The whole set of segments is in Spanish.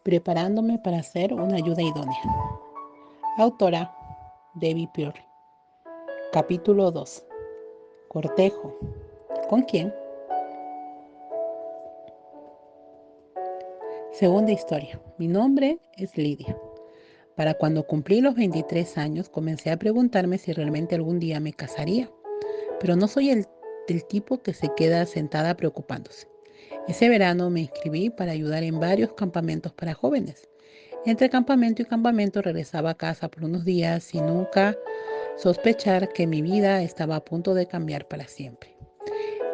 Preparándome para ser una ayuda idónea. Autora Debbie Pearl. Capítulo 2. Cortejo. ¿Con quién? Segunda historia. Mi nombre es Lidia. Para cuando cumplí los 23 años comencé a preguntarme si realmente algún día me casaría. Pero no soy del tipo que se queda sentada preocupándose. Ese verano me inscribí para ayudar en varios campamentos para jóvenes. Entre campamento y campamento regresaba a casa por unos días y nunca sospechar que mi vida estaba a punto de cambiar para siempre.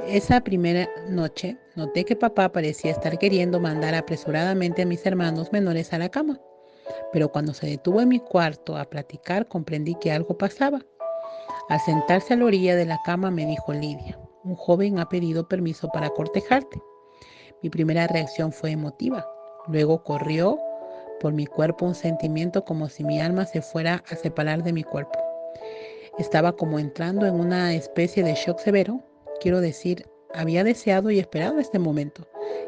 Esa primera noche noté que papá parecía estar queriendo mandar apresuradamente a mis hermanos menores a la cama, pero cuando se detuvo en mi cuarto a platicar comprendí que algo pasaba. Al sentarse a la orilla de la cama me dijo: Lidia, un joven ha pedido permiso para cortejarte. Mi primera reacción fue emotiva. Luego corrió por mi cuerpo un sentimiento como si mi alma se fuera a separar de mi cuerpo. Estaba como entrando en una especie de shock severo. Quiero decir, había deseado y esperado este momento,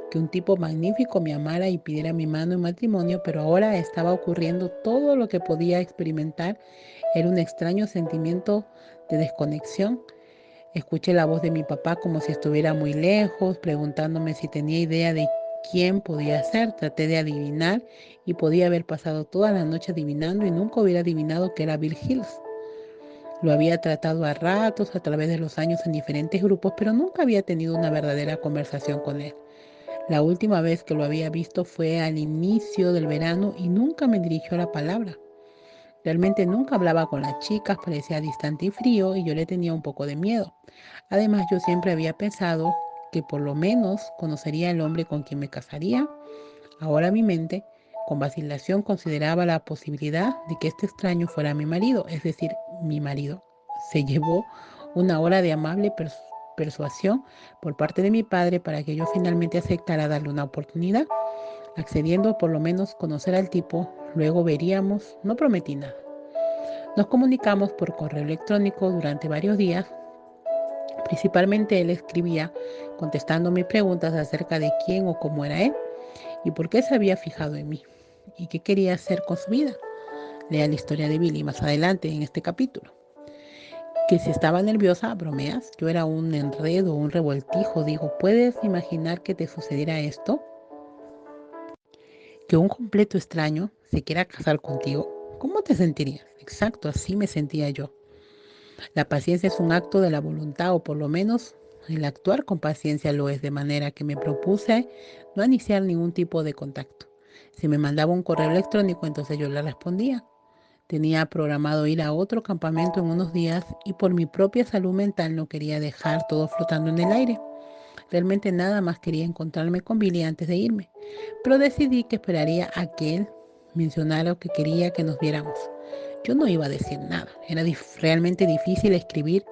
que un tipo magnífico me amara y pidiera mi mano en matrimonio, pero ahora estaba ocurriendo todo lo que podía experimentar. Era un extraño sentimiento de desconexión. Escuché la voz de mi papá como si estuviera muy lejos, preguntándome si tenía idea de quién podía ser. Traté de adivinar y podía haber pasado toda la noche adivinando y nunca hubiera adivinado que era Bill Hills. Lo había tratado a ratos a través de los años en diferentes grupos, pero nunca había tenido una verdadera conversación con él. La última vez que lo había visto fue al inicio del verano y nunca me dirigió la palabra. Realmente nunca hablaba con las chicas, parecía distante y frío y yo le tenía un poco de miedo. Además, yo siempre había pensado que por lo menos conocería al hombre con quien me casaría. Ahora mi mente, con vacilación, consideraba la posibilidad de que este extraño fuera mi marido, es decir, mi marido. Se llevó una hora de amable persuasión por parte de mi padre para que yo finalmente aceptara darle una oportunidad, accediendo a por lo menos conocer al tipo. Luego veríamos. No prometí nada. Nos comunicamos por correo electrónico durante varios días. Principalmente él escribía contestando mis preguntas acerca de quién o cómo era él y por qué se había fijado en mí y qué quería hacer con su vida. Lea la historia de Billy más adelante en este capítulo. Que si estaba nerviosa, bromeas, yo era un enredo, un revoltijo. Digo, ¿puedes imaginar que te sucediera esto? Que un completo extraño se quiera casar contigo. ¿Cómo te sentirías? Exacto, así me sentía yo. La paciencia es un acto de la voluntad, o por lo menos el actuar con paciencia lo es, de manera que me propuse no iniciar ningún tipo de contacto. Si me mandaba un correo electrónico, entonces yo le respondía. Tenía programado ir a otro campamento en unos días y por mi propia salud mental no quería dejar todo flotando en el aire. Realmente nada más quería encontrarme con Billy antes de irme, pero decidí que esperaría a que él mencionara que quería que nos viéramos. Yo no iba a decir nada, era realmente difícil escribir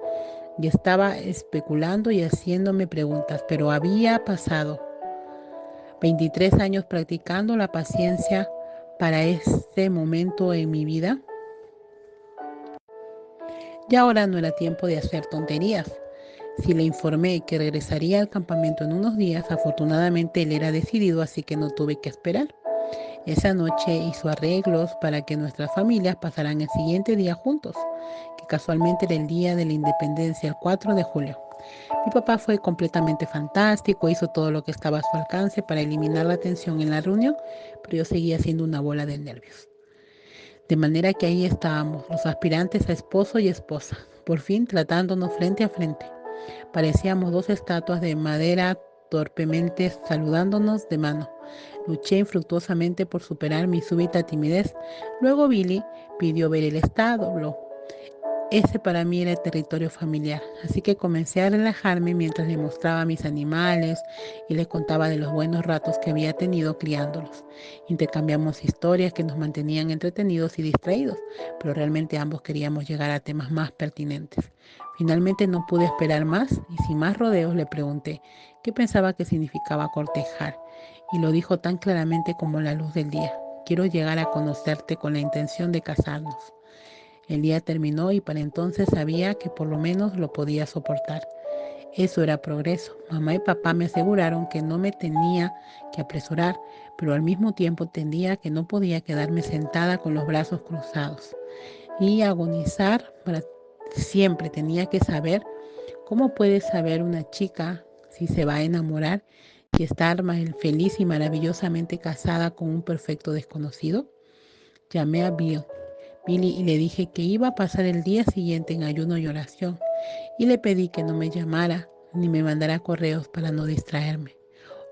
y estaba especulando y haciéndome preguntas, pero había pasado 23 años practicando la paciencia para ese momento en mi vida. Y ahora no era tiempo de hacer tonterías. Si le informé que regresaría al campamento en unos días, afortunadamente él era decidido, así que no tuve que esperar. Esa noche hizo arreglos para que nuestras familias pasaran el siguiente día juntos, que casualmente era el día de la independencia, el 4 de julio. Mi papá fue completamente fantástico, hizo todo lo que estaba a su alcance para eliminar la tensión en la reunión, pero yo seguía siendo una bola de nervios. De manera que ahí estábamos, los aspirantes a esposo y esposa, por fin tratándonos frente a frente. Parecíamos dos estatuas de madera torpemente saludándonos de mano. Luché infructuosamente por superar mi súbita timidez. Luego Billy pidió ver el establo. Ese para mí era el territorio familiar, así que comencé a relajarme mientras le mostraba mis animales y le contaba de los buenos ratos que había tenido criándolos. Intercambiamos historias que nos mantenían entretenidos y distraídos, pero realmente ambos queríamos llegar a temas más pertinentes. Finalmente no pude esperar más y sin más rodeos le pregunté qué pensaba que significaba cortejar, y lo dijo tan claramente como la luz del día: quiero llegar a conocerte con la intención de casarnos. El día terminó y para entonces sabía que por lo menos lo podía soportar. Eso era progreso. Mamá y papá me aseguraron que no me tenía que apresurar, pero al mismo tiempo entendía que no podía quedarme sentada con los brazos cruzados y agonizar para siempre. Tenía que saber cómo puede saber una chica si se va a enamorar y estar feliz y maravillosamente casada con un perfecto desconocido. Llamé a Billy y le dije que iba a pasar el día siguiente en ayuno y oración y le pedí que no me llamara ni me mandara correos para no distraerme.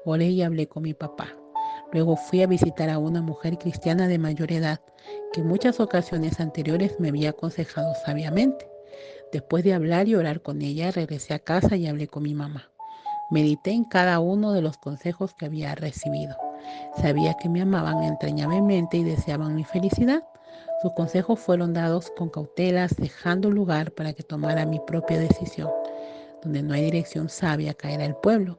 Oré y hablé con mi papá. Luego fui a visitar a una mujer cristiana de mayor edad que en muchas ocasiones anteriores me había aconsejado sabiamente. Después de hablar y orar con ella, regresé a casa y hablé con mi mamá. Medité en cada uno de los consejos que había recibido. Sabía que me amaban entrañablemente y deseaban mi felicidad. Sus consejos fueron dados con cautelas, dejando lugar para que tomara mi propia decisión. Donde no hay dirección sabia caerá el pueblo,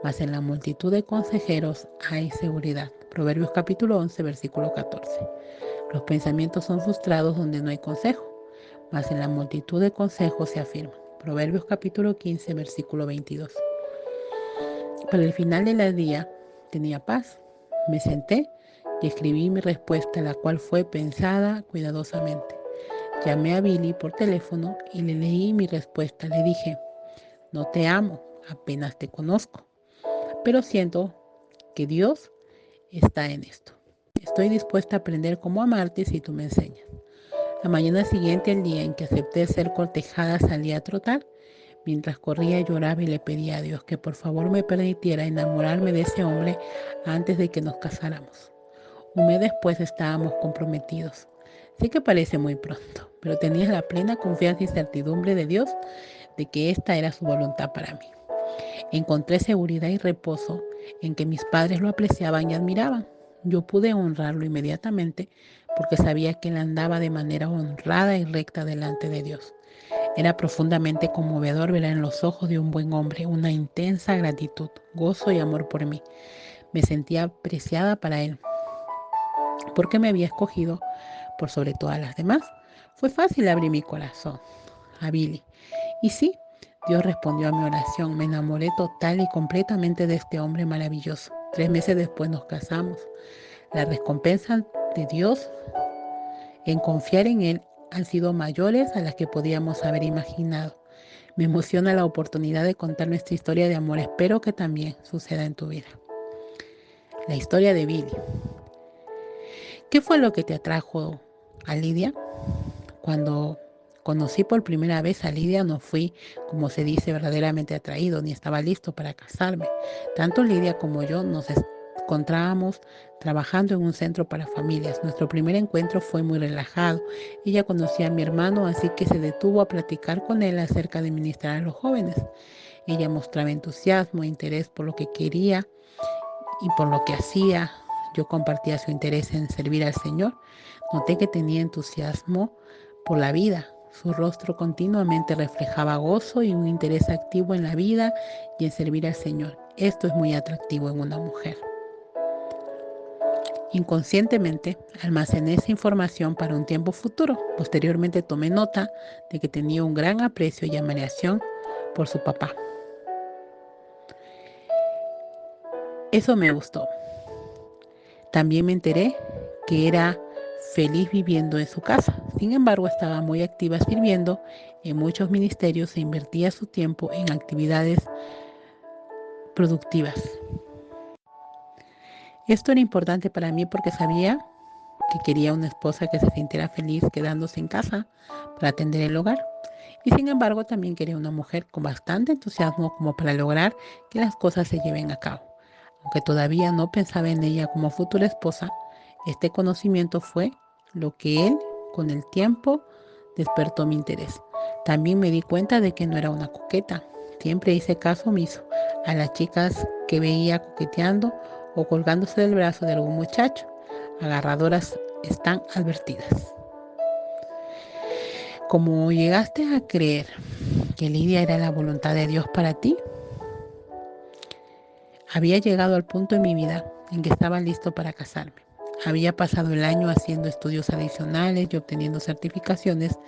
mas en la multitud de consejeros hay seguridad. Proverbios capítulo 11, versículo 14. Los pensamientos son frustrados donde no hay consejo, mas en la multitud de consejos se afirman. Proverbios capítulo 15, versículo 22. Para el final del día tenía paz. Me senté y escribí mi respuesta, la cual fue pensada cuidadosamente. Llamé a Billy por teléfono y le leí mi respuesta. Le dije: no te amo, apenas te conozco, pero siento que Dios está en esto. Estoy dispuesta a aprender cómo amarte si tú me enseñas. La mañana siguiente, el día en que acepté ser cortejada, salí a trotar. Mientras corría, lloraba y le pedía a Dios que por favor me permitiera enamorarme de ese hombre antes de que nos casáramos. Un mes después estábamos comprometidos. Sé que parece muy pronto, pero tenía la plena confianza y certidumbre de Dios de que esta era su voluntad para mí. Encontré seguridad y reposo en que mis padres lo apreciaban y admiraban. Yo pude honrarlo inmediatamente porque sabía que él andaba de manera honrada y recta delante de Dios. Era profundamente conmovedor ver en los ojos de un buen hombre una intensa gratitud, gozo y amor por mí. Me sentía apreciada para él, porque me había escogido por sobre todas las demás. Fue fácil abrir mi corazón a Billy. Y sí, Dios respondió a mi oración. Me enamoré total y completamente de este hombre maravilloso. 3 meses después nos casamos. Las recompensas de Dios en confiar en Él han sido mayores a las que podíamos haber imaginado. Me emociona la oportunidad de contar nuestra historia de amor. Espero que también suceda en tu vida. La historia de Billy. ¿Qué fue lo que te atrajo a Lidia? Cuando conocí por primera vez a Lidia, no fui, como se dice, verdaderamente atraído, ni estaba listo para casarme. Tanto Lidia como yo nos encontrábamos trabajando en un centro para familias. Nuestro primer encuentro fue muy relajado. Ella conocía a mi hermano, así que se detuvo a platicar con él acerca de ministrar a los jóvenes. Ella mostraba entusiasmo e interés por lo que quería y por lo que hacía. Yo compartía su interés en servir al Señor. Noté que tenía entusiasmo por la vida. Su rostro continuamente reflejaba gozo y un interés activo en la vida y en servir al Señor. Esto es muy atractivo en una mujer. Inconscientemente almacené esa información para un tiempo futuro. Posteriormente tomé nota de que tenía un gran aprecio y admiración por su papá. Eso me gustó. También me enteré que era feliz viviendo en su casa. Sin embargo, estaba muy activa sirviendo en muchos ministerios e invertía su tiempo en actividades productivas. Esto era importante para mí porque sabía que quería una esposa que se sintiera feliz quedándose en casa para atender el hogar. Y sin embargo, también quería una mujer con bastante entusiasmo como para lograr que las cosas se lleven a cabo. Aunque todavía no pensaba en ella como futura esposa, este conocimiento fue lo que él, con el tiempo, despertó mi interés. También me di cuenta de que no era una coqueta. Siempre hice caso omiso a las chicas que veía coqueteando o colgándose del brazo de algún muchacho. Agarradoras están advertidas. Como llegaste a creer que Lidia era la voluntad de Dios para ti, había llegado al punto en mi vida en que estaba listo para casarme. Había pasado el año haciendo estudios adicionales y obteniendo certificaciones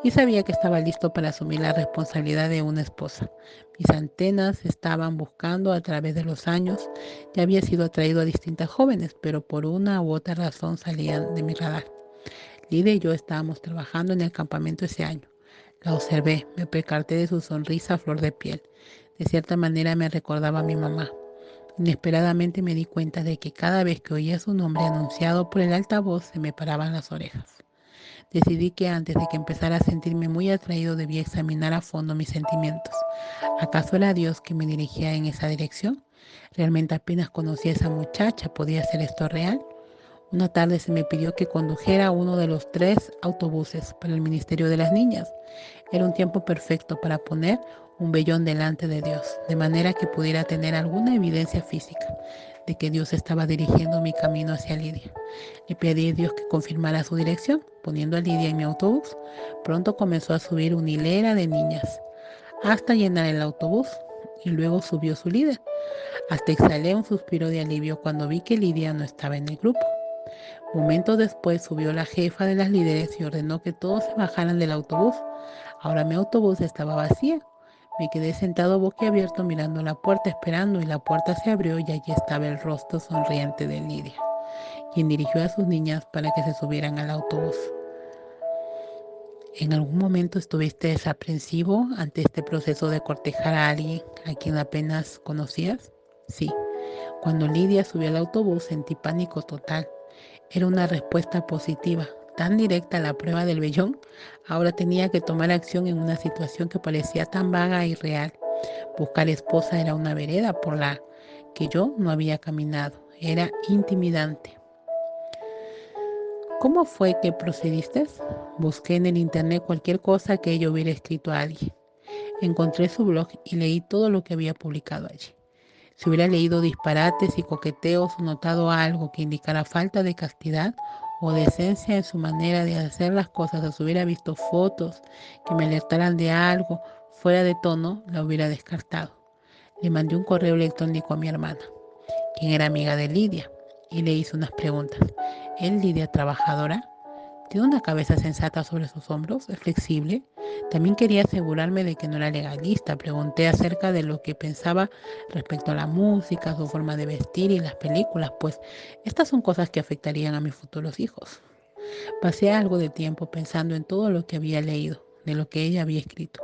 y sabía que estaba listo para asumir la responsabilidad de una esposa. Mis antenas estaban buscando a través de los años. Ya había sido atraído a distintas jóvenes, pero por una u otra razón salían de mi radar. Lidia y yo estábamos trabajando en el campamento ese año. La observé, me percaté de su sonrisa a flor de piel. De cierta manera me recordaba a mi mamá. Inesperadamente me di cuenta de que cada vez que oía su nombre anunciado por el altavoz se me paraban las orejas. Decidí que antes de que empezara a sentirme muy atraído debía examinar a fondo mis sentimientos. ¿Acaso era Dios que me dirigía en esa dirección? ¿Realmente apenas conocía a esa muchacha? ¿Podía ser esto real? Una tarde se me pidió que condujera uno de los 3 autobuses para el Ministerio de las Niñas. Era un tiempo perfecto para poner un vellón delante de Dios, de manera que pudiera tener alguna evidencia física de que Dios estaba dirigiendo mi camino hacia Lidia. Le pedí a Dios que confirmara su dirección, poniendo a Lidia en mi autobús. Pronto comenzó a subir una hilera de niñas, hasta llenar el autobús, y luego subió su líder. Hasta exhalé un suspiro de alivio cuando vi que Lidia no estaba en el grupo. Momentos después subió la jefa de las líderes y ordenó que todos se bajaran del autobús. Ahora mi autobús estaba vacía. Me quedé sentado boquiabierto mirando la puerta esperando y la puerta se abrió y allí estaba el rostro sonriente de Lidia, quien dirigió a sus niñas para que se subieran al autobús. ¿En algún momento estuviste desaprensivo ante este proceso de cortejar a alguien a quien apenas conocías? Sí. Cuando Lidia subió al autobús sentí pánico total. Era una respuesta positiva, tan directa a la prueba del vellón. Ahora tenía que tomar acción en una situación que parecía tan vaga y real. Buscar esposa era una vereda por la que yo no había caminado. Era intimidante. ¿Cómo fue que procediste? Busqué en el internet cualquier cosa que ella hubiera escrito a alguien. Encontré su blog y leí todo lo que había publicado allí. Si hubiera leído disparates y coqueteos o notado algo que indicara falta de castidad o decencia en su manera de hacer las cosas, o si hubiera visto fotos que me alertaran de algo fuera de tono, la hubiera descartado. Le mandé un correo electrónico a mi hermana, quien era amiga de Lidia, y le hice unas preguntas. ¿Es Lidia trabajadora? ¿Tiene una cabeza sensata sobre sus hombros? ¿Es flexible? También quería asegurarme de que no era legalista. Pregunté acerca de lo que pensaba respecto a la música, su forma de vestir y las películas, pues estas son cosas que afectarían a mis futuros hijos. Pasé algo de tiempo pensando en todo lo que había leído, de lo que ella había escrito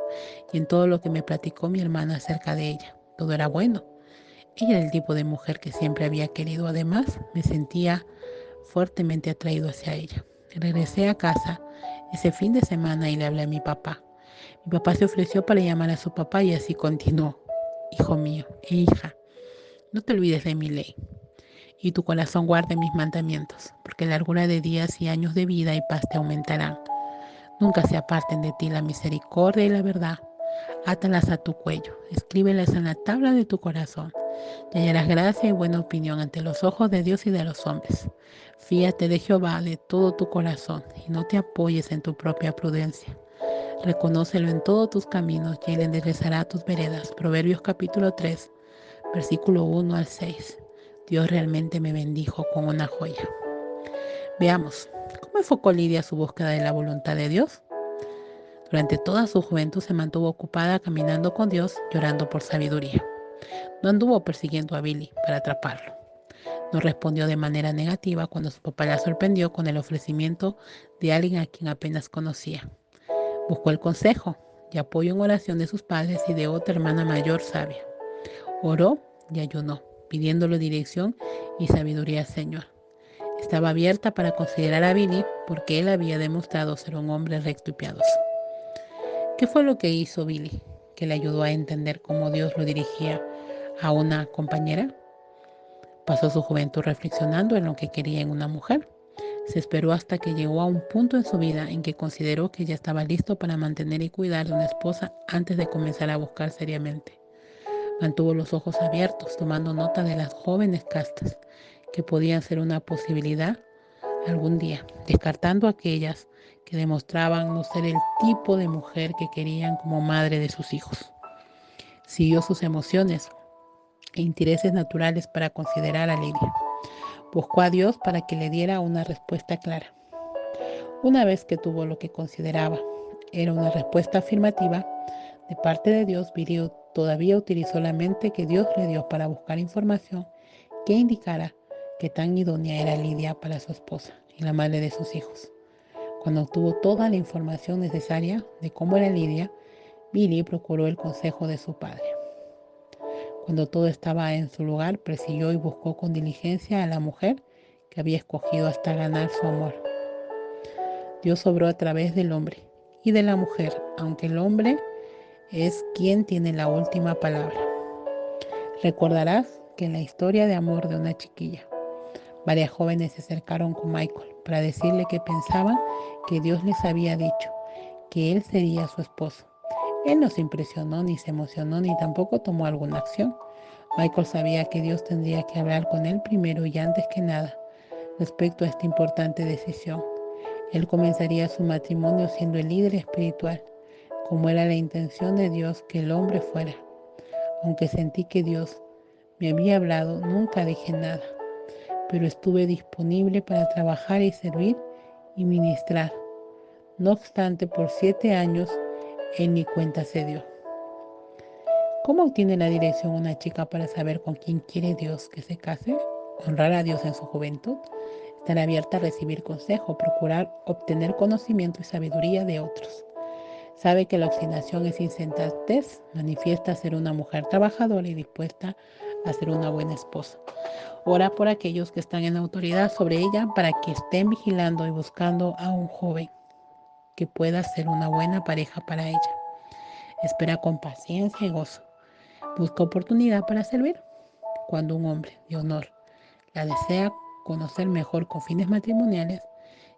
y en todo lo que me platicó mi hermana acerca de ella. Todo era bueno. Ella era el tipo de mujer que siempre había querido. Además, me sentía fuertemente atraído hacia ella. Regresé a casa ese fin de semana y le hablé a mi papá. Mi papá se ofreció para llamar a su papá y así continuó. Hijo mío e hija, no te olvides de mi ley y tu corazón guarde mis mandamientos, porque largura de días y años de vida y paz te aumentarán. Nunca se aparten de ti la misericordia y la verdad. Átalas a tu cuello, escríbelas en la tabla de tu corazón. Y hallarás gracia y buena opinión ante los ojos de Dios y de los hombres. Fíate de Jehová de todo tu corazón y no te apoyes en tu propia prudencia. Reconócelo en todos tus caminos y Él enderezará tus veredas. Proverbios capítulo 3, versículo 1 al 6. Dios realmente me bendijo con una joya. Veamos, ¿cómo enfocó Lidia su búsqueda de la voluntad de Dios? Durante toda su juventud se mantuvo ocupada caminando con Dios, llorando por sabiduría. No anduvo persiguiendo a Billy para atraparlo. No respondió de manera negativa cuando su papá la sorprendió con el ofrecimiento de alguien a quien apenas conocía. Buscó el consejo y apoyo en oración de sus padres y de otra hermana mayor sabia. Oró y ayunó, pidiéndole dirección y sabiduría al Señor. Estaba abierta para considerar a Billy porque él había demostrado ser un hombre recto y piadoso. ¿Qué fue lo que hizo Billy que le ayudó a entender cómo Dios lo dirigía a una compañera? Pasó su juventud reflexionando en lo que quería en una mujer. Se esperó hasta que llegó a un punto en su vida en que consideró que ya estaba listo para mantener y cuidar de una esposa antes de comenzar a buscar seriamente. Mantuvo los ojos abiertos, tomando nota de las jóvenes castas que podían ser una posibilidad algún día, descartando aquellas que demostraban no ser el tipo de mujer que querían como madre de sus hijos. Siguió sus emociones e intereses naturales para considerar a Lidia. Buscó a Dios para que le diera una respuesta clara. Una vez que tuvo lo que consideraba era una respuesta afirmativa de parte de Dios, Viri todavía utilizó la mente que Dios le dio para buscar información que indicara que tan idónea era Lidia para su esposa y la madre de sus hijos. Cuando obtuvo toda la información necesaria de cómo era Lidia, Billy procuró el consejo de su padre. Cuando todo estaba en su lugar, persiguió y buscó con diligencia a la mujer que había escogido hasta ganar su amor. Dios obró a través del hombre y de la mujer, aunque el hombre es quien tiene la última palabra. Recordarás que en la historia de amor de una chiquilla, varias jóvenes se acercaron con Michael para decirle que pensaban que Dios les había dicho que él sería su esposo. Él no se impresionó, ni se emocionó, ni tampoco tomó alguna acción. Michael sabía que Dios tendría que hablar con él primero y antes que nada respecto a esta importante decisión. Él comenzaría su matrimonio siendo el líder espiritual, como era la intención de Dios que el hombre fuera. Aunque sentí que Dios me había hablado, nunca dije nada, pero estuve disponible para trabajar y servir y ministrar. No obstante, por 7 años, él ni cuenta se dio. ¿Cómo obtiene la dirección una chica para saber con quién quiere Dios que se case? Honrar a Dios en su juventud, estar abierta a recibir consejo, procurar obtener conocimiento y sabiduría de otros. Sabe que la obstinación es insensatez, manifiesta ser una mujer trabajadora y dispuesta a ser una buena esposa. Ora por aquellos que están en autoridad sobre ella para que estén vigilando y buscando a un joven que pueda ser una buena pareja para ella. Espera con paciencia y gozo. Busca oportunidad para servir. Cuando un hombre de honor la desea conocer mejor con fines matrimoniales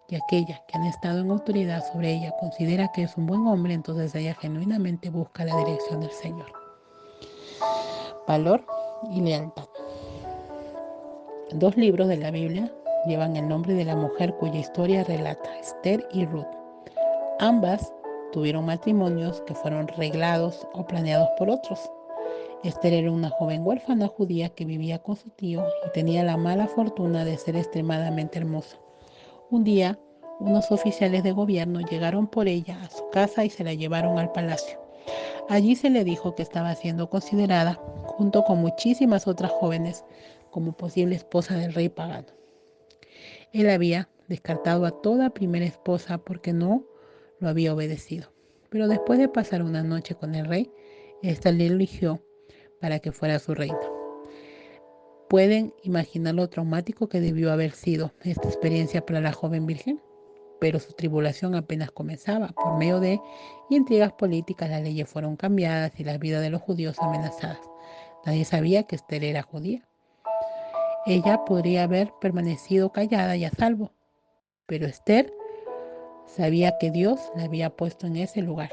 y aquella que han estado en autoridad sobre ella considera que es un buen hombre, entonces ella genuinamente busca la dirección del Señor. Valor y lealtad. 2 libros de la Biblia llevan el nombre de la mujer cuya historia relata, Esther y Ruth. Ambas tuvieron matrimonios que fueron reglados o planeados por otros. Esther era una joven huérfana judía que vivía con su tío y tenía la mala fortuna de ser extremadamente hermosa. Un día, unos oficiales de gobierno llegaron por ella a su casa y se la llevaron al palacio. Allí se le dijo que estaba siendo considerada, junto con muchísimas otras jóvenes, como posible esposa del rey pagano. Él había descartado a toda primera esposa porque no lo había obedecido. Pero después de pasar una noche con el rey, ésta le eligió para que fuera su reina. ¿Pueden imaginar lo traumático que debió haber sido esta experiencia para la joven virgen? Pero su tribulación apenas comenzaba. Por medio de intrigas políticas, las leyes fueron cambiadas y las vidas de los judíos amenazadas. Nadie sabía que Esther era judía. Ella podría haber permanecido callada y a salvo, pero Esther sabía que Dios la había puesto en ese lugar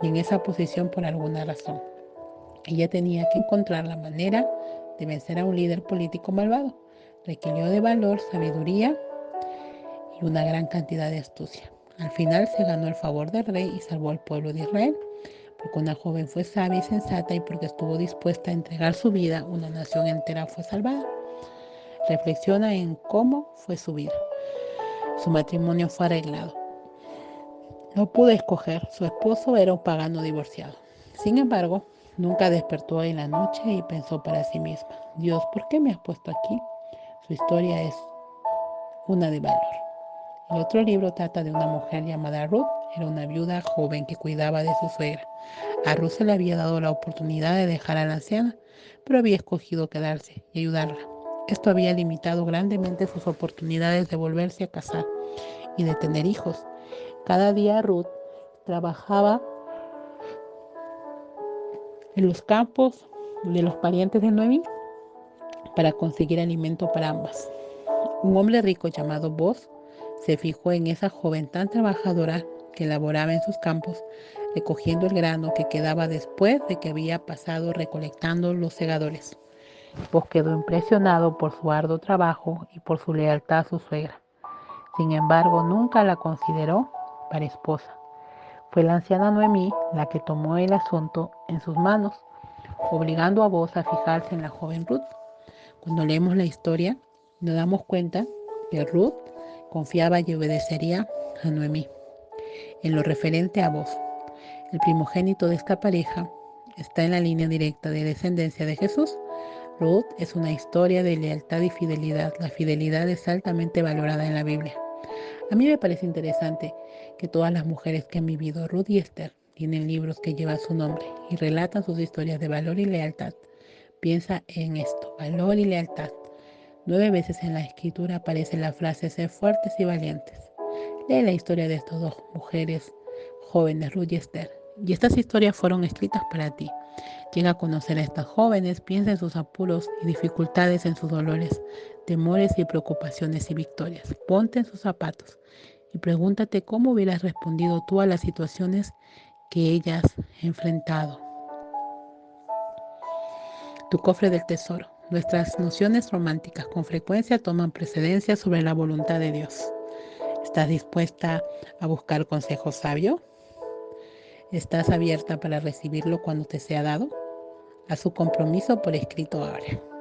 y en esa posición por alguna razón. Ella tenía que encontrar la manera de vencer a un líder político malvado. Requirió de valor, sabiduría y una gran cantidad de astucia. Al final se ganó el favor del rey y salvó al pueblo de Israel, porque una joven fue sabia y sensata y porque estuvo dispuesta a entregar su vida, una nación entera fue salvada. Reflexiona en cómo fue su vida. Su matrimonio fue arreglado. No pudo escoger, su esposo era un pagano divorciado. Sin embargo, nunca despertó en la noche y pensó para sí misma, Dios, ¿por qué me has puesto aquí? Su historia es una de valor. El otro libro trata de una mujer llamada Ruth. Era una viuda joven que cuidaba de su suegra. A Ruth se le había dado la oportunidad de dejar a la anciana, pero había escogido quedarse y ayudarla. Esto había limitado grandemente sus oportunidades de volverse a casar y de tener hijos. Cada día Ruth trabajaba en los campos de los parientes de Noemí para conseguir alimento para ambas. Un hombre rico llamado Boaz se fijó en esa joven tan trabajadora que laboraba en sus campos, recogiendo el grano que quedaba después de que había pasado recolectando los segadores. Boaz quedó impresionado por su arduo trabajo y por su lealtad a su suegra. Sin embargo, nunca la consideró para esposa. Fue la anciana Noemí la que tomó el asunto en sus manos, obligando a Boaz a fijarse en la joven Ruth. Cuando leemos la historia, Nos damos cuenta que Ruth confiaba y obedecería a Noemí. En lo referente a vos, el primogénito de esta pareja está en la línea directa de descendencia de Jesús. Ruth es una historia de lealtad y fidelidad. La fidelidad es altamente valorada en la Biblia. A mí me parece interesante que todas las mujeres que han vivido, Ruth y Esther, tienen libros que llevan su nombre y relatan sus historias de valor y lealtad. Piensa en esto, valor y lealtad. 9 veces en la escritura aparece la frase ser fuertes y valientes. Lee la historia de estas dos mujeres jóvenes, Ruth y Esther. Y estas historias fueron escritas para ti. Llega a conocer a estas jóvenes, piensa en sus apuros y dificultades, en sus dolores, temores y preocupaciones y victorias. Ponte en sus zapatos y pregúntate cómo hubieras respondido tú a las situaciones que ellas han enfrentado. Tu cofre del tesoro. Nuestras nociones románticas con frecuencia toman precedencia sobre la voluntad de Dios. ¿Estás dispuesta a buscar consejo sabio? ¿Estás abierta para recibirlo cuando te sea dado? Haz su compromiso por escrito ahora.